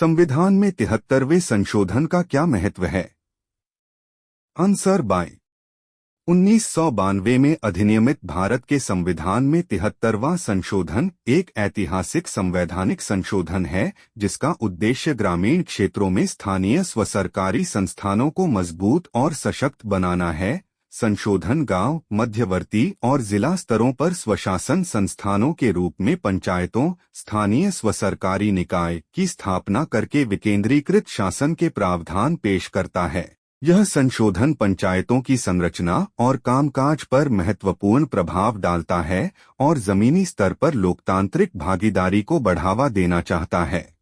संविधान में 73वें संशोधन का क्या महत्व है? आंसर बाय 1992 में अधिनियमित भारत के संविधान में 73वां संशोधन एक ऐतिहासिक संवैधानिक संशोधन है जिसका उद्देश्य ग्रामीण क्षेत्रों में स्थानीय स्वसरकारी संस्थानों को मजबूत और सशक्त बनाना है। संशोधन गांव, मध्यवर्ती और जिला स्तरों पर स्वशासन संस्थानों के रूप में पंचायतों, स्थानीय स्वसरकारी निकाय की स्थापना करके विकेंद्रीकृत शासन के प्रावधान पेश करता है। यह संशोधन पंचायतों की संरचना और कामकाज पर महत्वपूर्ण प्रभाव डालता है और जमीनी स्तर पर लोकतांत्रिक भागीदारी को बढ़ावा देना चाहता है।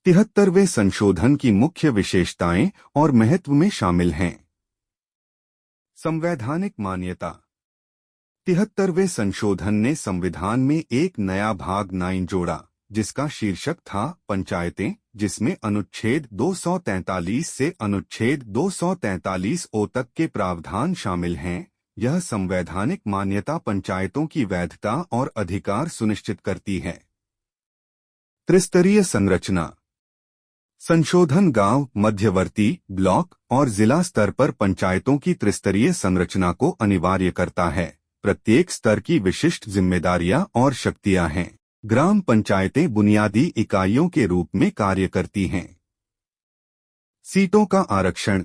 73वें संशोधन की मुख्य विशेषताएं और महत्व में शामिल हैं। संवैधानिक मान्यता। 73वें संशोधन ने संविधान में एक नया भाग 9 जोड़ा जिसका शीर्षक था पंचायतें, जिसमें अनुच्छेद 243 से अनुच्छेद 243 ओ तक के प्रावधान शामिल हैं। यह संवैधानिक मान्यता पंचायतों की वैधता और अधिकार सुनिश्चित करती है। त्रिस्तरीय संरचना। संशोधन गांव, मध्यवर्ती, ब्लॉक और जिला स्तर पर पंचायतों की त्रिस्तरीय संरचना को अनिवार्य करता है। प्रत्येक स्तर की विशिष्ट जिम्मेदारियां और शक्तियां हैं। ग्राम पंचायतें बुनियादी इकाइयों के रूप में कार्य करती हैं। सीटों का आरक्षण।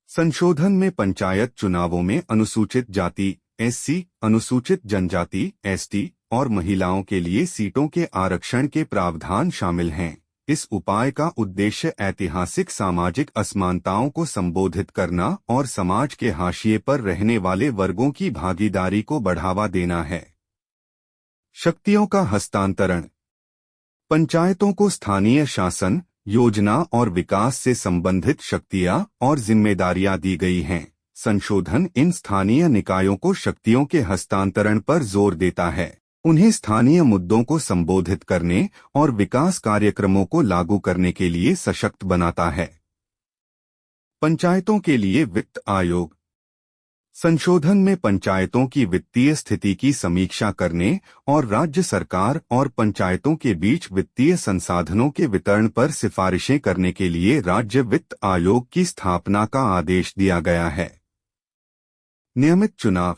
संशोधन में पंचायत चुनावों में अनुसूचित जाति एससी, अनुसूचित जनजाति एसटी और महिलाओं के लिए सीटों के आरक्षण के प्रावधान शामिल हैं। इस उपाय का उद्देश्य ऐतिहासिक सामाजिक असमानताओं को संबोधित करना और समाज के हाशिए पर रहने वाले वर्गों की भागीदारी को बढ़ावा देना है। शक्तियों का हस्तांतरण। पंचायतों को स्थानीय शासन, योजना और विकास से संबंधित शक्तियां और जिम्मेदारियां दी गई हैं। संशोधन इन स्थानीय निकायों को शक्तियों के हस्तांतरण पर जोर देता है। उन्हें स्थानीय मुद्दों को संबोधित करने और विकास कार्यक्रमों को लागू करने के लिए सशक्त बनाता है। पंचायतों के लिए वित्त आयोग। संशोधन में पंचायतों की वित्तीय स्थिति की समीक्षा करने और राज्य सरकार और पंचायतों के बीच वित्तीय संसाधनों के वितरण पर सिफारिशें करने के लिए राज्य वित्त आयोग की स्थापना का आदेश दिया गया है। नियमित चुनाव।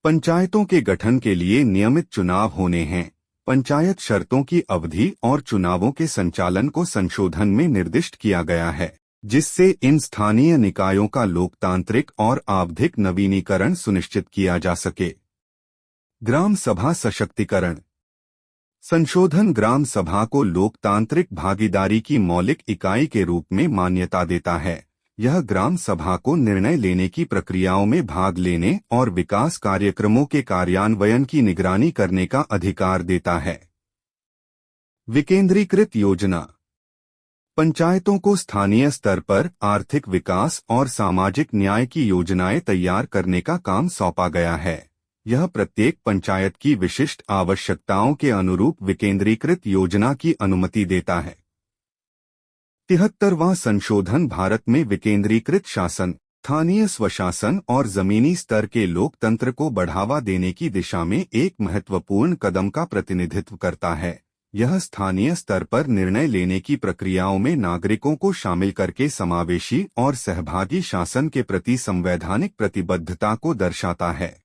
पंचायतों के गठन के लिए नियमित चुनाव होने हैं। पंचायत शर्तों की अवधि और चुनावों के संचालन को संशोधन में निर्दिष्ट किया गया है, जिससे इन स्थानीय निकायों का लोकतांत्रिक और आवधिक नवीनीकरण सुनिश्चित किया जा सके। ग्राम सभा सशक्तिकरण। संशोधन ग्राम सभा को लोकतांत्रिक भागीदारी की मौलिक इकाई के रूप में मान्यता देता है। यह ग्राम सभा को निर्णय लेने की प्रक्रियाओं में भाग लेने और विकास कार्यक्रमों के कार्यान्वयन की निगरानी करने का अधिकार देता है। विकेंद्रीकृत योजना। पंचायतों को स्थानीय स्तर पर आर्थिक विकास और सामाजिक न्याय की योजनाएं तैयार करने का काम सौंपा गया है। यह प्रत्येक पंचायत की विशिष्ट आवश्यकताओं के अनुरूप विकेंद्रीकृत योजना की अनुमति देता है। 73वां संशोधन भारत में विकेंद्रीकृत शासन, स्थानीय स्वशासन और जमीनी स्तर के लोकतंत्र को बढ़ावा देने की दिशा में एक महत्वपूर्ण कदम का प्रतिनिधित्व करता है। यह स्थानीय स्तर पर निर्णय लेने की प्रक्रियाओं में नागरिकों को शामिल करके समावेशी और सहभागी शासन के प्रति संवैधानिक प्रतिबद्धता को दर्शाता है।